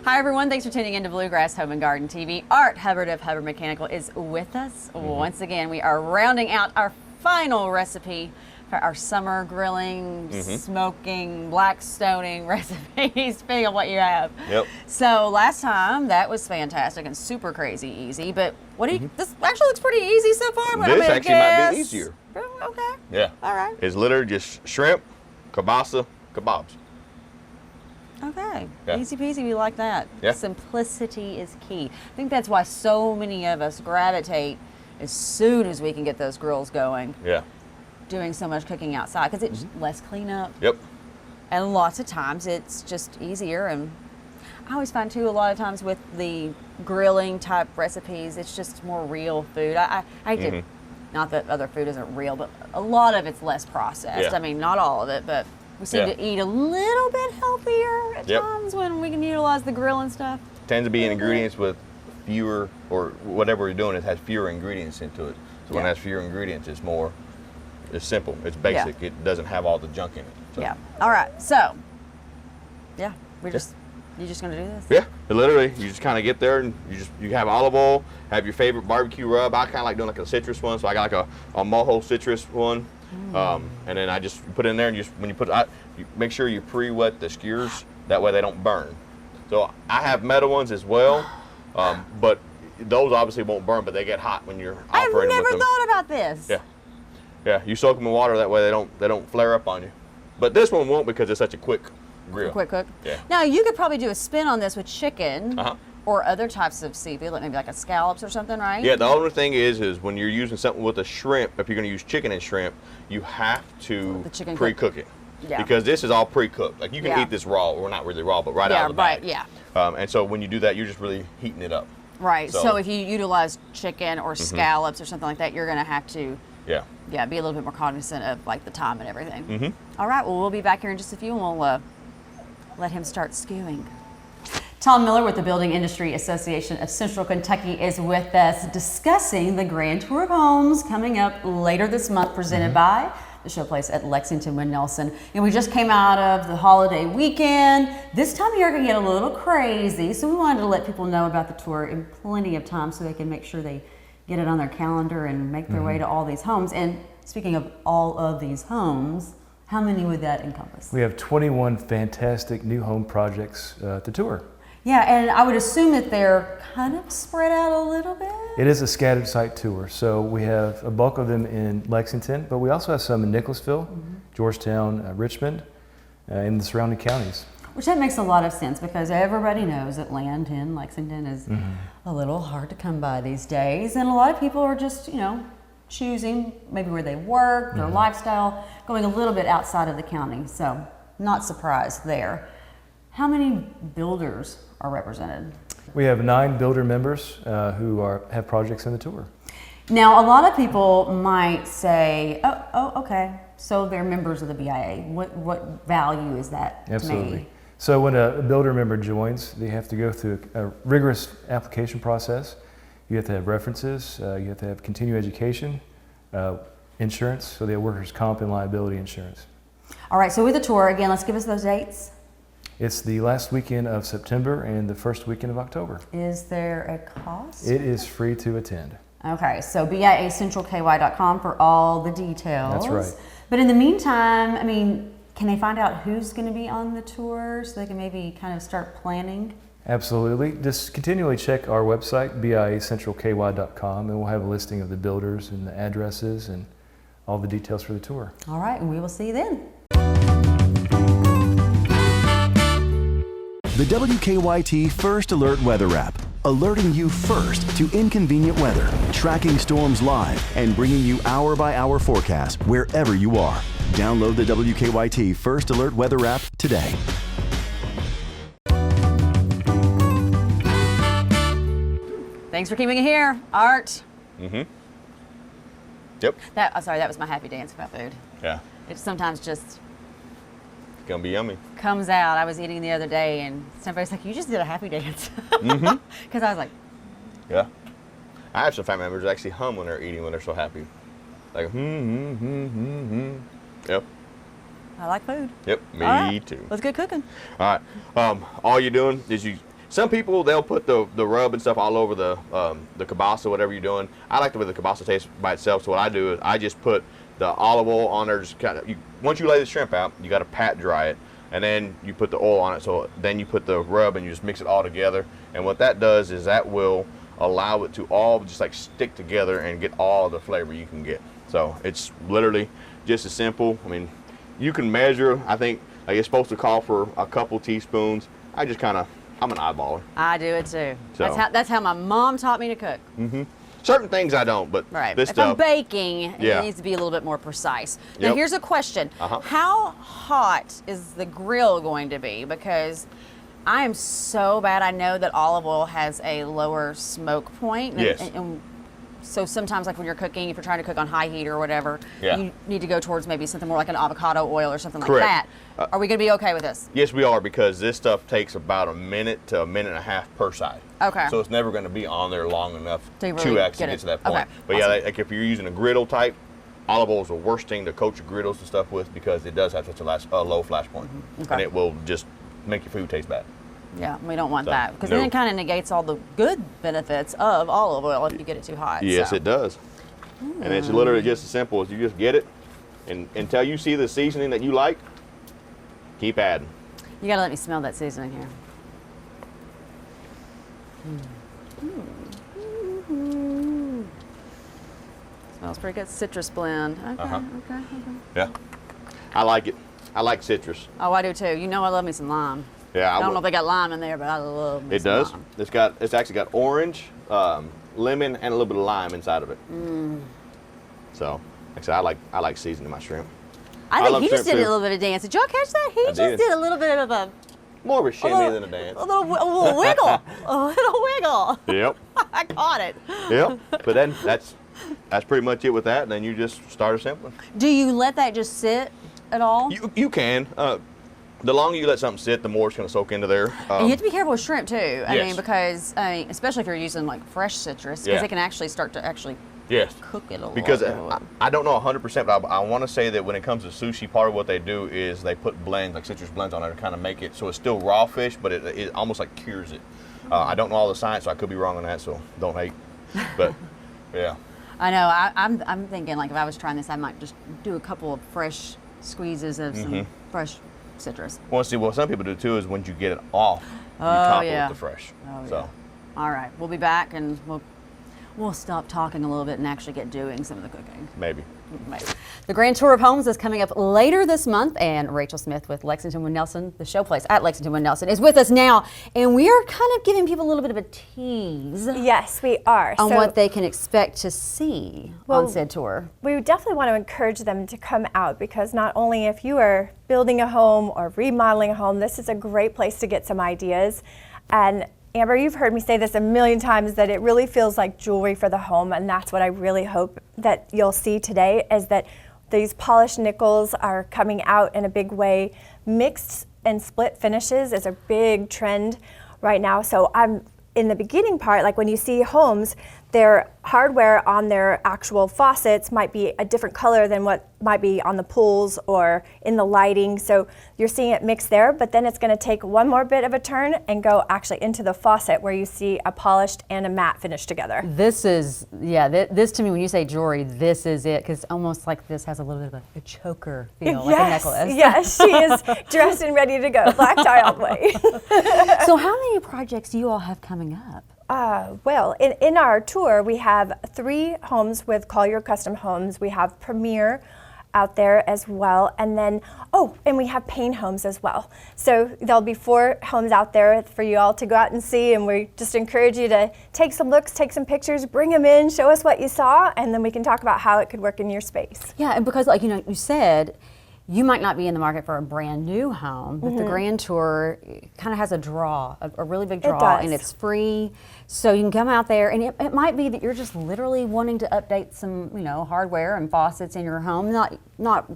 Hi everyone, thanks for tuning in to Bluegrass Home Garden TV. Art Hubbard of Hubbard Mechanical is with us. Once again, we are rounding out our final recipe for our summer grilling, smoking, black stoning recipes, depending on what you have. Yep. So last time, that was fantastic and super crazy easy, but what do you, this actually looks pretty easy so far. This actually might be easier. Okay. Yeah. All right. It's literally just shrimp, kielbasa, kebabs. Okay, Yeah. easy peasy, we like that. Yeah. Simplicity is key. I think that's why so many of us gravitate as soon as we can get those grills going, Yeah. doing so much cooking outside, because it's less cleanup. Yep. And lots of times it's just easier. And I always find too, a lot of times with the grilling type recipes, it's just more real food. I do, not that other food isn't real, but a lot of it's less processed. Yeah. I mean, not all of it, but we seem to eat a little bit healthier at times when we can utilize the grill and stuff. Tends to be in ingredients with fewer, or whatever we're doing, it has fewer ingredients into it. So when it has fewer ingredients, it's more, it's simple, it's basic. It doesn't have all the junk in it. So. Yeah. All right. So, we're just, you just gonna do this? Yeah. Literally, you just kind of get there and you have olive oil, have your favorite barbecue rub. I kind of like doing like a citrus one, so I got like a mojo citrus one. And then I just put it in there, and when you put it, you make sure you pre-wet the skewers. That way they don't burn. So I have metal ones as well, but those obviously won't burn, but they get hot when you're operating with them. I've never thought about this. Yeah, yeah. You soak them in water. That way they don't flare up on you. But this one won't, because it's such a quick grill. Quick cook. Yeah. Now you could probably do a spin on this with chicken. Uh-huh. Or other types of seafood, like maybe like a scallops or something, right? Yeah, the only thing is when you're using something with a shrimp, if you're going to use chicken and shrimp, you have to pre-cook it. Yeah. Because this is all pre-cooked. Like you can eat this raw, or not really raw, but right out of the bag. Yeah. And so when you do that, you're just really heating it up. Right. So if you utilize chicken or scallops or something like that, you're going to have to be a little bit more cognizant of like the time and everything. All right. Well, we'll be back here in just a few, and we'll let him start skewing. Tom Miller with the Building Industry Association of Central Kentucky is with us discussing the Grand Tour of Homes coming up later this month, presented by the showplace at Lexington and Nelson. And we just came out of the holiday weekend. This time of year can get a little crazy, so we wanted to let people know about the tour in plenty of time so they can make sure they get it on their calendar and make their way to all these homes. And speaking of all of these homes, how many would that encompass? We have 21 fantastic new home projects to tour. Yeah, and I would assume that they're kind of spread out a little bit. It is a scattered site tour, so we have a bulk of them in Lexington, but we also have some in Nicholasville, Georgetown, Richmond, and the surrounding counties. Which that makes a lot of sense, because everybody knows that land in Lexington is a little hard to come by these days, and a lot of people are just, choosing maybe where they work, their lifestyle, going a little bit outside of the county. So, not surprised there. How many builders are represented? We have 9 builder members who have projects in the tour. Now, a lot of people might say, oh, okay, so they're members of the BIA. What value is that to me? So when a builder member joins, they have to go through a rigorous application process. You have to have references, you have to have continuing education, insurance, so they have workers' comp and liability insurance. All right, so with the tour, again, let's give us those dates. It's the last weekend of September and the first weekend of October. Is there a cost? It is free to attend. Okay, so BIACentralKY.com for all the details. That's right. But in the meantime, can they find out who's going to be on the tour so they can maybe kind of start planning? Absolutely. Just continually check our website, BIACentralKY.com, and we'll have a listing of the builders and the addresses and all the details for the tour. All right, and we will see you then. The WKYT First Alert Weather app, alerting you first to inconvenient weather, tracking storms live, and bringing you hour-by-hour forecasts wherever you are. Download the WKYT First Alert Weather app today. Thanks for keeping it here, Art. Yep. That was my happy dance about food. Yeah. It sometimes just gonna be yummy. Comes out. I was eating the other day, and somebody's like, "You just did a happy dance." Because I was like, "Yeah." I have some family members that actually hum when they're eating when they're so happy, like Yep. I like food. Yep. Me too. Let's get cooking. All right. All you're doing is Some people, they'll put the rub and stuff all over the kielbasa, whatever you're doing. I like the way the kielbasa tastes by itself, so what I do is I just put the olive oil on there. Just kind of, once you lay the shrimp out, you got to pat dry it, and then you put the oil on it. So then you put the rub and you just mix it all together. And what that does is that will allow it to all just like stick together and get all the flavor you can get. So it's literally just as simple. I mean, you can measure. I think like it's supposed to call for a couple teaspoons. I just kind of, I'm an eyeballer. I do it too. So. That's how my mom taught me to cook. Mm-hmm. Certain things I don't, but this if stuff. I'm baking, it needs to be a little bit more precise. Now here's a question. How hot is the grill going to be? Because I am so bad. I know that olive oil has a lower smoke point. And so sometimes like when you're cooking, if you're trying to cook on high heat or whatever, you need to go towards maybe something more like an avocado oil or something like that. Are we going to be okay with this? Yes, we are, because this stuff takes about a minute to a minute and a half per side. Okay. So it's never going to be on there long enough to really actually get to that point. But yeah, like if you're using a griddle type, olive oil is the worst thing to coat your griddles and stuff with, because it does have such a low flash point. And it will just make your food taste bad. Yeah, we don't want that, because then it kind of negates all the good benefits of olive oil if you get it too hot. Yes, it does. And it's literally just as simple as you just get it, and until you see the seasoning that you like, keep adding. You gotta let me smell that seasoning here. Smells pretty good. Citrus blend. Okay. Yeah, I like it. I like citrus. Oh, I do too. You know I love me some lime. Yeah, I don't know if they got lime in there, but I love me some lime. It's actually got orange, lemon, and a little bit of lime inside of it. So, like I said, I like seasoning my shrimp. I think he just did a little bit of dance. Did y'all catch that? He just did a little bit of a... More of a shimmy than a dance. A little wiggle. A little wiggle. Yep. I caught it. Yep. But then that's pretty much it with that, and then you just start assembling. Do you let that just sit at all? You can. The longer you let something sit, the more it's going to soak into there. And you have to be careful with shrimp too. I mean, because especially if you're using like fresh citrus, because it can actually start to cook it a little. Because I don't know 100%, but I want to say that when it comes to sushi, part of what they do is they put blends, like citrus blends on it to kind of make it so it's still raw fish, but it almost like cures it. I don't know all the science, so I could be wrong on that, so don't hate. But yeah. I know. I'm thinking like if I was trying this, I might just do a couple of fresh squeezes of some fresh citrus. Well, see, what some people do too is when you get it off, you top it with the fresh. All right, we'll be back and we'll stop talking a little bit and actually get doing some of the cooking. Maybe. The Grand Tour of Homes is coming up later this month, and Rachel Smith with Lexington & Nelson, the show place at Lexington & Nelson, is with us now, and we are kind of giving people a little bit of a tease. Yes, we are. On what they can expect to see on said tour. We definitely want to encourage them to come out, because not only if you are building a home or remodeling a home, this is a great place to get some ideas. And Amber, you've heard me say this a million times, that it really feels like jewelry for the home, and that's what I really hope that you'll see today, is that these polished nickels are coming out in a big way. Mixed and split finishes is a big trend right now. So I'm in the beginning part, like when you see homes, their hardware on their actual faucets might be a different color than what might be on the pools or in the lighting. So you're seeing it mixed there, but then it's going to take one more bit of a turn and go actually into the faucet, where you see a polished and a matte finish together. This is, this to me, when you say jewelry, this is it, because almost like this has a little bit of a choker feel, like a necklace. Yes, she is dressed and ready to go, black tie all the way. So how many projects do you all have coming up? Well, in our tour, we have 3 homes with Collier Custom Homes. We have Premier out there as well, and then and we have Payne Homes as well. So there'll be 4 homes out there for you all to go out and see, and we just encourage you to take some looks, take some pictures, bring them in, show us what you saw, and then we can talk about how it could work in your space. Yeah, and because you said you might not be in the market for a brand new home, but the Grand Tour kind of has a draw, a really big draw, and it's free. So you can come out there, and it might be that you're just literally wanting to update some, hardware and faucets in your home, not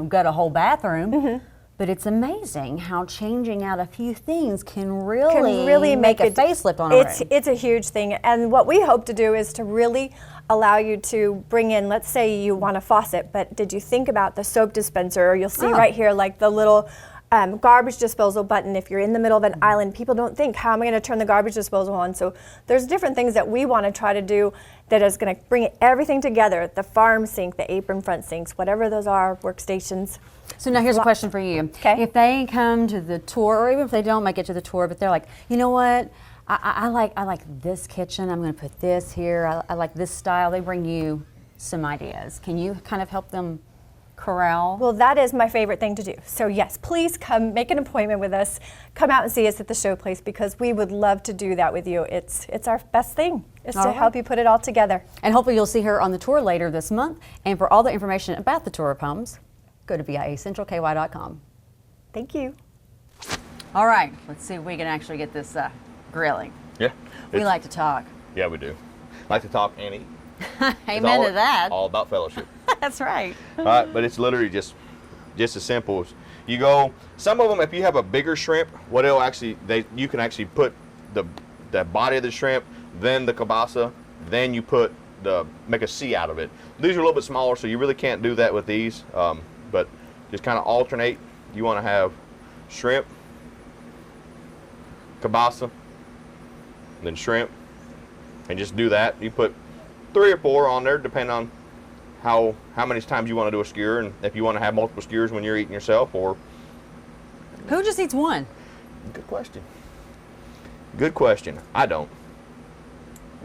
gut a whole bathroom. But it's amazing how changing out a few things can really make a facelift on a room. It's a huge thing, and what we hope to do is to really allow you to bring in, let's say you want a faucet, but did you think about the soap dispenser? You'll see right here, like the little garbage disposal button. If you're in the middle of an island, people don't think, how am I going to turn the garbage disposal on? So there's different things that we want to try to do that is going to bring everything together. The farm sink, the apron front sinks, whatever those are, workstations. So now here's a question for you. Okay. If they come to the tour, or even if they don't make it to the tour, but they're like, you know what, I like this kitchen, I'm going to put this here, I like this style, they bring you some ideas. Can you kind of help them corral? Well, that is my favorite thing to do. So yes, please come make an appointment with us. Come out and see us at the show place, because we would love to do that with you. It's our best thing, is to help you put it all together. And hopefully you'll see her on the tour later this month. And for all the information about the tour of homes, go to viacentralky.com. Thank you. All right, let's see if we can actually get this grilling. Yeah. We like to talk. Yeah, we do. Like to talk and eat. Amen to that. All about fellowship. That's right. All right, but it's literally just as simple as you go. Some of them, if you have a bigger shrimp, what it'll actually, you can actually put the body of the shrimp, then the kielbasa, then you make a C out of it. These are a little bit smaller, so you really can't do that with these. But just kind of alternate. You want to have shrimp, kielbasa, then shrimp, and just do that. You put 3 or 4 on there, depending on how many times you want to do a skewer, and if you want to have multiple skewers when you're eating yourself, or who just eats one? Good question. Good question. I don't.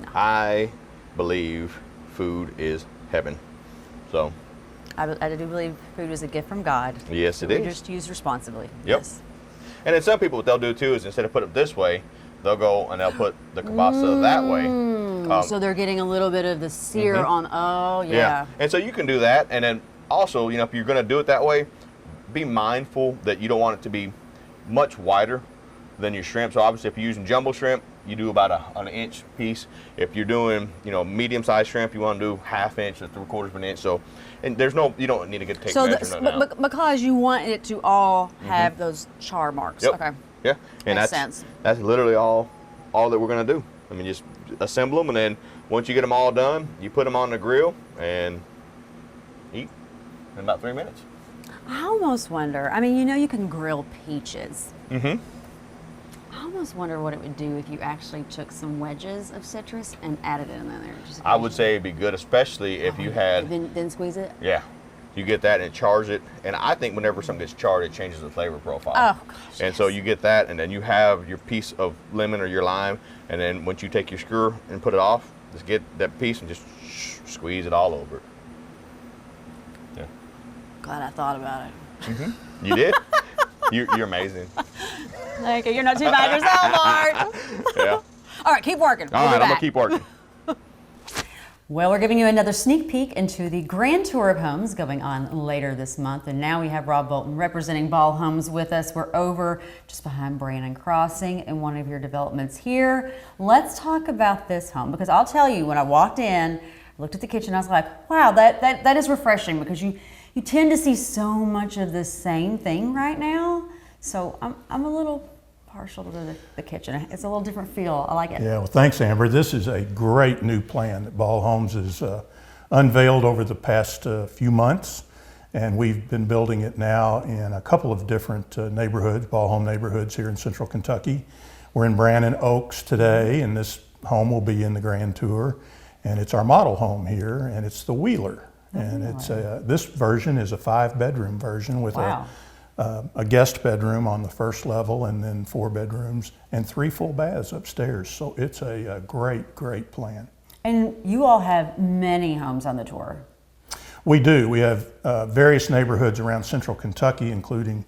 No. I believe food is heaven. So I do believe food is a gift from God. Yes, it is. We just use responsibly. Yep. Yes. And then some people, what they'll do too is instead of put it this way, they'll go and they'll put the kielbasa that way. So they're getting a little bit of the sear on. Oh yeah. And so you can do that, and then also, if you're going to do it that way, be mindful that you don't want it to be much wider than your shrimp. So obviously, if you're using jumbo shrimp, you do about an inch piece. If you're doing, medium-sized shrimp, you want to do 1/2 inch to 3/4 of an inch. So, and you don't need to take measurement out. Because you want it to all have those char marks. Yep. Okay. Yeah, and Makes sense. That's literally all that we're going to do. I mean, just assemble them, and then once you get them all done, you put them on the grill and eat in about 3 minutes. I almost wonder, you can grill peaches. Mm-hmm. I almost wonder what it would do if you actually took some wedges of citrus and added it in there. I would say it'd be good, especially if you had... Then squeeze it? Yeah. You get that and chars it. And I think whenever something gets charred, it changes the flavor profile. Oh, gosh. And so you get that, and then you have your piece of lemon or your lime, and then once you take your skewer and put it off, just get that piece and just squeeze it all over it. Yeah. Glad I thought about it. Mm-hmm. You did? You're amazing. Thank you. You're not too bad yourself, Art. Yeah. All right, keep working. All right, I'm going to keep working. Well, we're giving you another sneak peek into the grand tour of homes going on later this month. And now we have Rob Bolton representing Ball Homes with us. We're over just behind Brannon Crossing in one of your developments here. Let's talk about this home, because I'll tell you, when I walked in, looked at the kitchen, I was like, wow, that is refreshing, because you tend to see so much of the same thing right now. So I'm a little partial to the kitchen. It's a little different feel. I like it. Yeah, well, thanks, Amber. This is a great new plan that Ball Homes has unveiled over the past few months, and we've been building it now in a couple of different neighborhoods, Ball Home neighborhoods here in Central Kentucky. We're in Brannon Oaks today, and this home will be in the grand tour, and it's our model home here, and it's the Wheeler. And it's this version is a 5-bedroom version with a guest bedroom on the first level, and then 4 bedrooms and 3 full baths upstairs. So it's a great, great plan. And you all have many homes on the tour. We do. We have various neighborhoods around Central Kentucky, including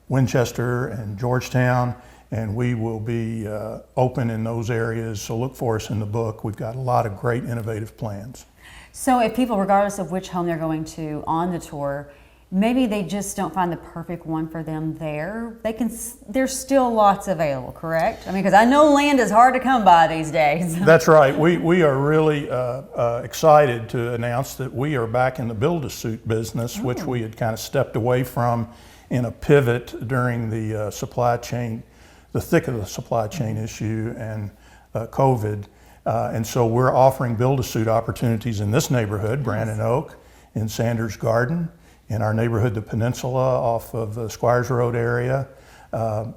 Winchester and Georgetown, and we will be open in those areas. So look for us in the book. We've got a lot of great innovative plans. So if people, regardless of which home they're going to on the tour, maybe they just don't find the perfect one for them there, there's still lots available, correct? Because I know land is hard to come by these days. That's right. We are really excited to announce that we are back in the build-to-suit business, which we had kind of stepped away from in a pivot during the supply chain, the thick of the supply chain issue and COVID. And so we're offering build-to-suit opportunities in this neighborhood, Brannon Oak, in Sanders Garden, in our neighborhood, the Peninsula, off of the Squires Road area.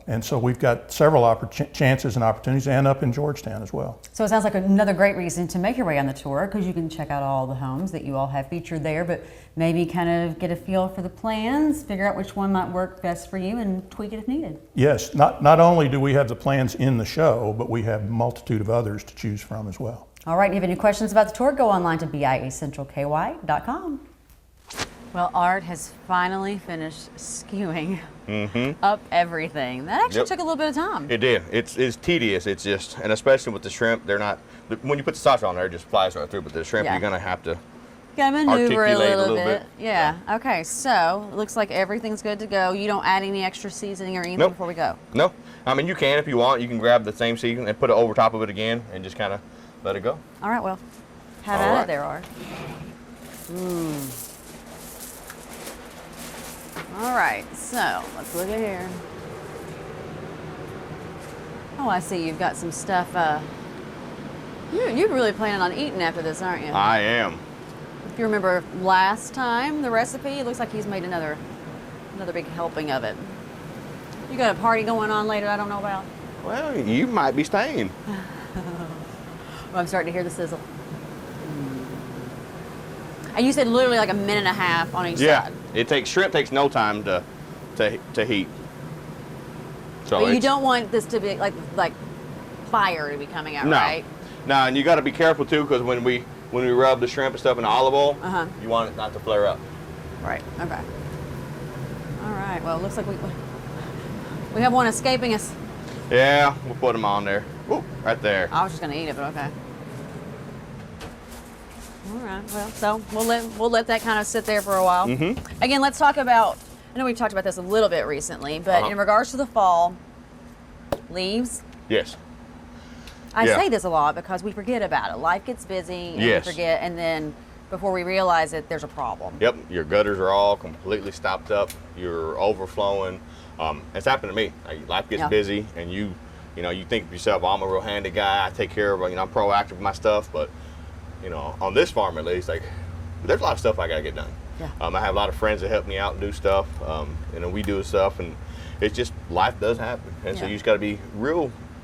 And so we've got several chances and opportunities, and up in Georgetown as well. So it sounds like another great reason to make your way on the tour, because you can check out all the homes that you all have featured there, but maybe kind of get a feel for the plans, figure out which one might work best for you, and tweak it if needed. Yes, not only do we have the plans in the show, but we have a multitude of others to choose from as well. All right, if you have any questions about the tour, go online to biacentralky.com. Well, Art has finally finished skewing up everything. That actually took a little bit of time. It did. It's tedious. It's just, and especially with the shrimp, they're not, when you put the sauce on there, it just flies right through. But the shrimp, you're going to have to maneuver a articulate little bit. Yeah. Okay, so it looks like everything's good to go. You don't add any extra seasoning or anything before we go? No. I mean, you can if you want. You can grab the same seasoning and put it over top of it again and just kind of let it go. All right, well, have at it there, Art. All right, so let's look at here. Oh, I see you've got some stuff. You're really planning on eating after this, aren't you? I am. If you remember last time, the recipe, it looks like he's made another big helping of it. You got a party going on later I don't know about? Well, you might be staying. Well, I'm starting to hear the sizzle. And you said literally like a minute and a half on each side. Yeah, shrimp takes no time to heat. So but you don't want this to be like fire to be coming out, right? No, and you got to be careful too, because when we rub the shrimp and stuff in olive oil, you want it not to flare up. Right. Okay. All right. Well, it looks like we have one escaping us. Yeah, we'll put them on there. Ooh, right there. I was just gonna eat it, but okay. All right. Well, so we'll let that kind of sit there for a while. Again, let's talk about. I know we've talked about this a little bit recently, but in regards to the fall, leaves. Yes. I say this a lot because we forget about it. Life gets busy, and we forget, and then before we realize it, there's a problem. Yep. Your gutters are all completely stopped up. You're overflowing. It's happened to me. Life gets busy, and you think of yourself, I'm a real handy guy. I take care of, I'm proactive with my stuff, but. On this farm at least, there's a lot of stuff I gotta get done. Yeah. I have a lot of friends that help me out and do stuff. We do stuff, and it's just life does happen, and so you just gotta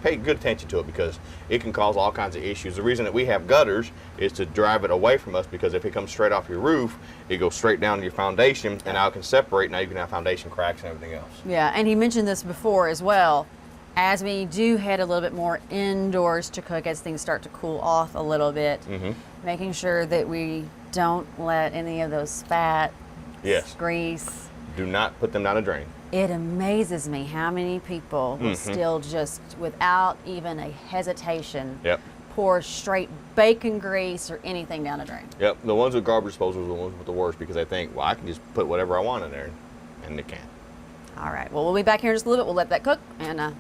pay good attention to it, because it can cause all kinds of issues. The reason that we have gutters is to drive it away from us, because if it comes straight off your roof, it goes straight down to your foundation, and now it can separate. Now you can have foundation cracks and everything else. Yeah, and he mentioned this before as well. As we do head a little bit more indoors to cook, as things start to cool off a little bit, making sure that we don't let any of those fat, grease. Do not put them down a drain. It amazes me how many people will still just, without even a hesitation, pour straight bacon grease or anything down a drain. Yep, the ones with garbage disposal are the ones with the worst, because they think, well, I can just put whatever I want in there, and they can't. All right, well, we'll be back here in just a little bit. We'll let that cook, and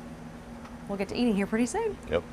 we'll get to eating here pretty soon. Yep.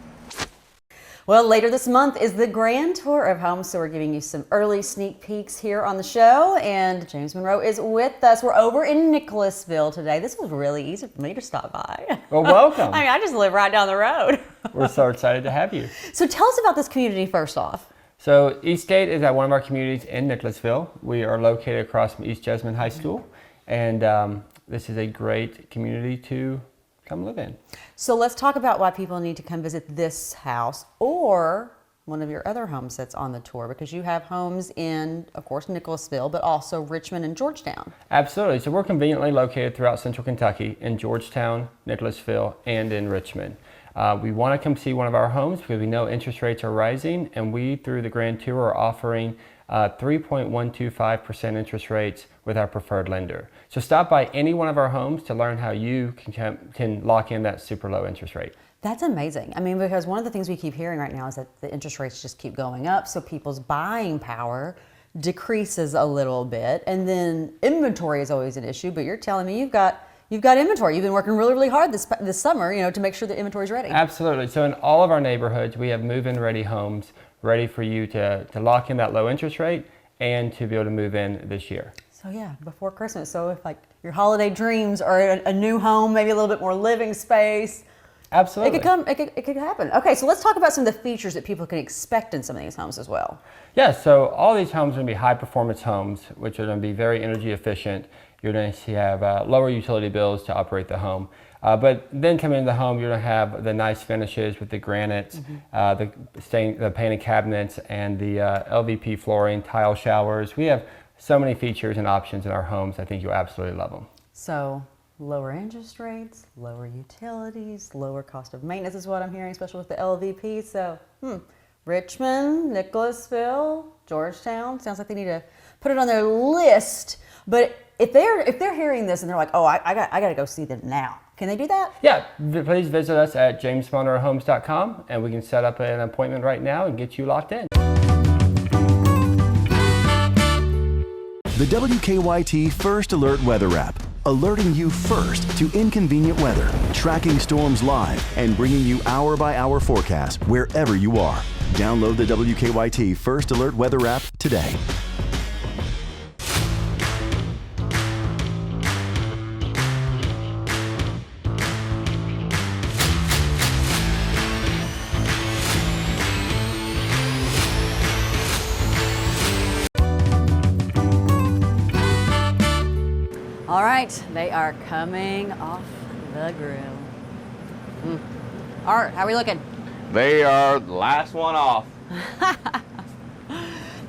Well, later this month is the grand tour of homes, so we're giving you some early sneak peeks here on the show, and James Monroe is with us. We're over in Nicholasville today. This was really easy for me to stop by. Well, welcome. I just live right down the road. We're so excited to have you. So tell us about this community first off. So Eastgate is at one of our communities in Nicholasville. We are located across from East Jessamine High School, and this is a great community to come live in. So let's talk about why people need to come visit this house or one of your other homes that's on the tour, because you have homes in, of course, Nicholasville, but also Richmond and Georgetown. Absolutely. So we're conveniently located throughout Central Kentucky, in Georgetown, Nicholasville, and in Richmond. We want to come see one of our homes because we know interest rates are rising, and we, through the Grand Tour, are offering 3.125% interest rates with our preferred lender. So stop by any one of our homes to learn how you can lock in that super low interest rate. That's amazing. I mean, because one of the things we keep hearing right now is that the interest rates just keep going up, so people's buying power decreases a little bit, and then inventory is always an issue. But you're telling me you've got inventory. You've been working really, really hard this summer, to make sure the inventory is ready. Absolutely. So in all of our neighborhoods, we have move-in ready homes ready for you to lock in that low interest rate and to be able to move in this year. So yeah, before Christmas. So if your holiday dreams are a new home, maybe a little bit more living space, Absolutely. It could happen. Okay, so let's talk about some of the features that people can expect in some of these homes as well. Yeah, so all these homes are going to be high performance homes, which are going to be very energy efficient. You're going to have lower utility bills to operate the home. But then coming into the home, you're going to have the nice finishes with the granites, the painted cabinets, and the LVP flooring, tile showers. We have so many features and options in our homes. I think you'll absolutely love them. So lower interest rates, lower utilities, lower cost of maintenance is what I'm hearing, especially with the LVP. So Richmond, Nicholasville, Georgetown, sounds like they need to put it on their list. But if they're hearing this and they're like, oh, I got to go see them now, can they do that? Yeah, please visit us at jamesmonroehomes.com and we can set up an appointment right now and get you locked in. The WKYT First Alert Weather app, alerting you first to inconvenient weather, tracking storms live, and bringing you hour-by-hour forecasts wherever you are. Download the WKYT First Alert Weather app today. All right, they are coming off the grill. Art, how are we looking? They are the last one off.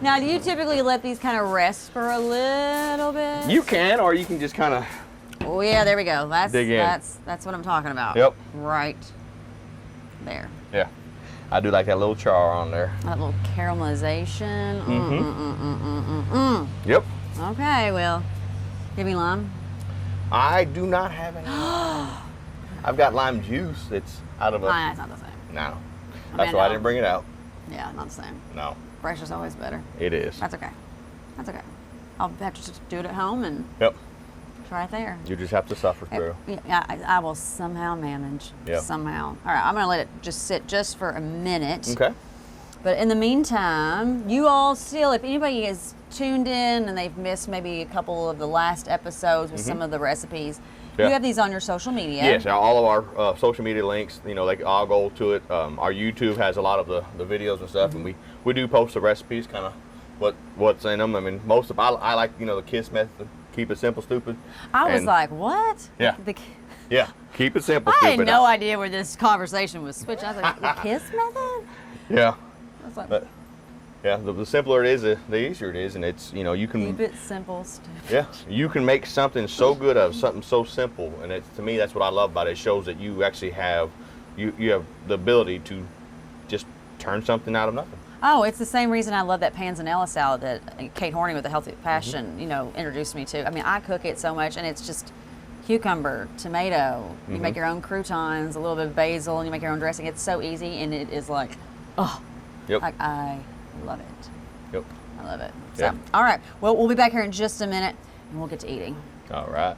Now, do you typically let these kind of rest for a little bit? You can, or you can just kind of. Oh yeah, there we go. Dig in. That's what I'm talking about. Yep. Right there. Yeah, I do like that little char on there. That little caramelization. Yep. Okay, well, give me lime. I do not have any. I've got lime juice. It's out of a. It's not the same. No. That's why I didn't bring it out. Yeah, not the same. No. Fresh is always better. It is. That's okay. That's okay. I'll have to just do it at home and Yep. try it there. You just have to suffer through. Yeah, I will somehow manage. Yep. Somehow. All right, I'm going to let it just sit just for a minute. Okay. But in the meantime, you all still, if anybody is tuned in and they've missed maybe a couple of the last episodes with some of the recipes, you have these on your social media. Yes, all of our social media links, they all go to it. Our YouTube has a lot of the videos and stuff, and we do post the recipes, kind of what's in them. I mean, most of I like the KISS method, keep it simple, stupid. I was like, what? Yeah. Yeah, keep it simple, I stupid. had no idea where this conversation was switched. I was like, the KISS method? Yeah. Like, but, yeah, the simpler it is, the easier it is, and it's you can keep it simple, stupid. Yeah, you can make something so good out of something so simple, and to me that's what I love about it. It shows that you actually have you have the ability to just turn something out of nothing. Oh, it's the same reason I love that panzanella salad that Kate Horning with the Healthy Passion introduced me to. I mean, I cook it so much, and it's just cucumber, tomato. You make your own croutons, a little bit of basil, and you make your own dressing. It's so easy, and it is like, Yep. like I love it. Yep. I love it. Yeah. So, all right. Well, we'll be back here in just a minute, and we'll get to eating. All right.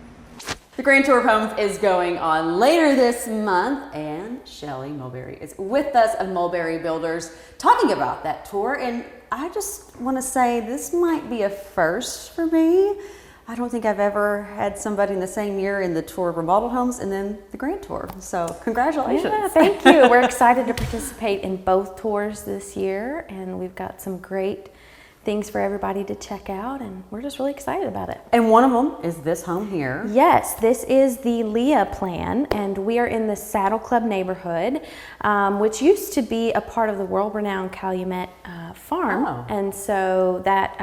The Grand Tour of Homes is going on later this month, and Shelly Mulberry is with us of Mulberry Builders talking about that tour. And I just want to say this might be a first for me. I don't think I've ever had somebody in the same year in the tour of remodeled homes and then the Grand Tour. So congratulations. Yeah, thank you. We're excited to participate in both tours this year, and we've got some great things for everybody to check out, and we're just really excited about it. And one of them is this home here. Yes, this is the Leah plan, and we are in the Saddle Club neighborhood, which used to be a part of the world-renowned Calumet farm. Oh. And so that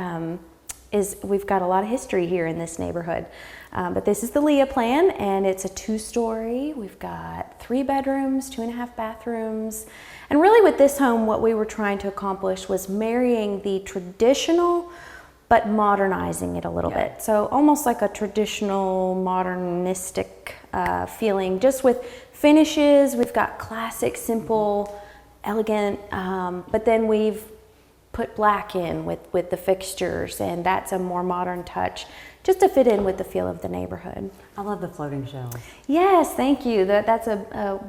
we've got a lot of history here in this neighborhood. But this is the Leah plan, and it's a 2-story. We've got 3 bedrooms, 2.5 bathrooms. And really with this home, what we were trying to accomplish was marrying the traditional, but modernizing it a little bit. So almost like a traditional, modernistic feeling, just with finishes. We've got classic, simple, elegant, but then we've put black in with the fixtures, and that's a more modern touch, just to fit in with the feel of the neighborhood. I love the floating shelves. Yes, thank you.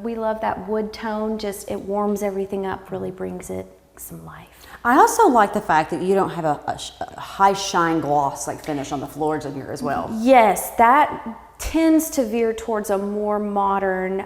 We love that wood tone. Just it warms everything up, really brings it some life. I also like the fact that you don't have a high shine gloss like finish on the floors in here as well. Yes, that tends to veer towards a more modern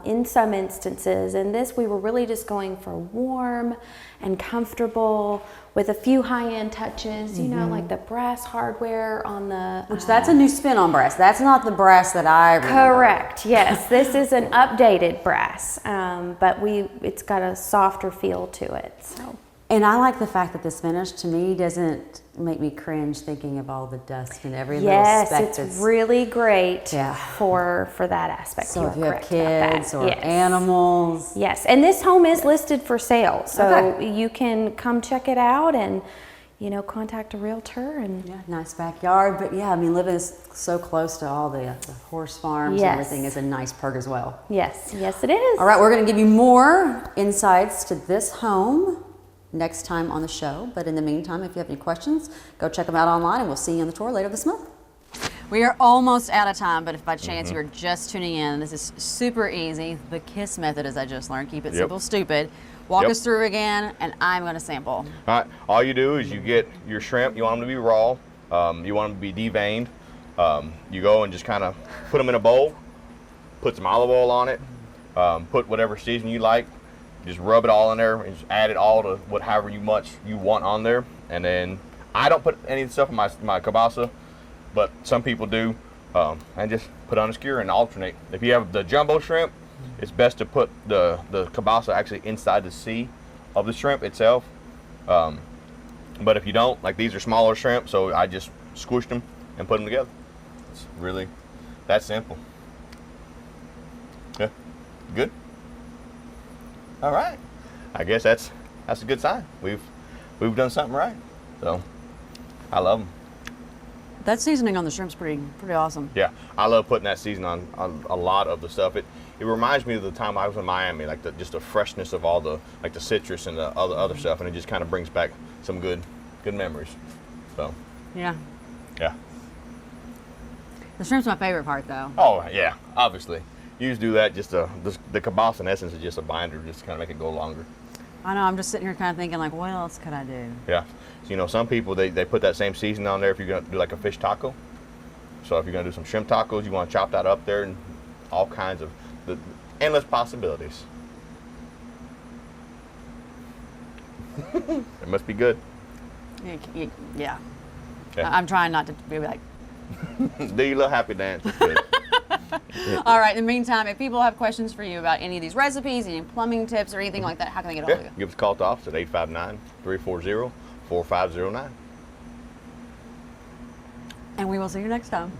in some instances. And this, we were really just going for warm and comfortable with a few high-end touches, you know, like the brass hardware on the... Which that's a new spin on brass. That's not the brass that I remember. Correct, yes. This is an updated brass, but it's got a softer feel to it. So. And I like the fact that this finish, to me, doesn't make me cringe thinking of all the dust and every little speck. Yes, it's really great Yeah. for that aspect. So if you have correct about that. kids or Yes. animals. Yes, and this home is listed for sale, so Okay. you can come check it out and, you know, contact a realtor. And Yeah, nice backyard. But yeah, I mean, living so close to all the horse farms Yes. and everything is a nice perk as well. yes, yes it is. All right, we're going to give you more insights to this home next time on the show. But in the meantime, if you have any questions, go check them out online, and we'll see you on the tour later this month. We are almost out of time, but if by chance you're just tuning in, this is super easy. The KISS method, as I just learned, keep it simple, stupid. Walk us through again, and I'm going to sample. All right, all you do is you get your shrimp. You want them to be raw. You want them to be deveined. You go and just kind of put them in a bowl, put some olive oil on it, put whatever seasoning you like. Just rub it all in there and just add it all to however much you want on there. And then I don't put any of the stuff in my kielbasa, but some people do. And just put on a skewer and alternate. If you have the jumbo shrimp, it's best to put the kielbasa actually inside the sea of the shrimp itself. But if you don't, like these are smaller shrimp, so I just squished them and put them together. It's really that simple. Yeah, good. All right, I guess that's a good sign. We've done something right. So I love them. That seasoning on the shrimp's pretty awesome. Yeah, I love putting that seasoning on a lot of the stuff. It reminds me of the time I was in Miami, like just the freshness of all the the citrus and the other stuff, and it just kind of brings back some good memories. So Yeah. yeah. The shrimp's my favorite part, though. Oh yeah, obviously. You just do that. Just the kielbasa in essence is just a binder, just to kind of make it go longer. I know. I'm just sitting here kind of thinking, like, what else could I do? Yeah. So, you know, some people they put that same seasoning on there if you're gonna do like a fish taco. So if you're gonna do some shrimp tacos, you want to chop that up there, and all kinds of the endless possibilities. It must be good. Yeah. Yeah. I'm trying not to be like. Do your little happy dance. It's good. All right. In the meantime, if people have questions for you about any of these recipes, any plumbing tips, or anything like that, how can they get a hold of you? Give us a call at the office at 859-340-4509. And we will see you next time.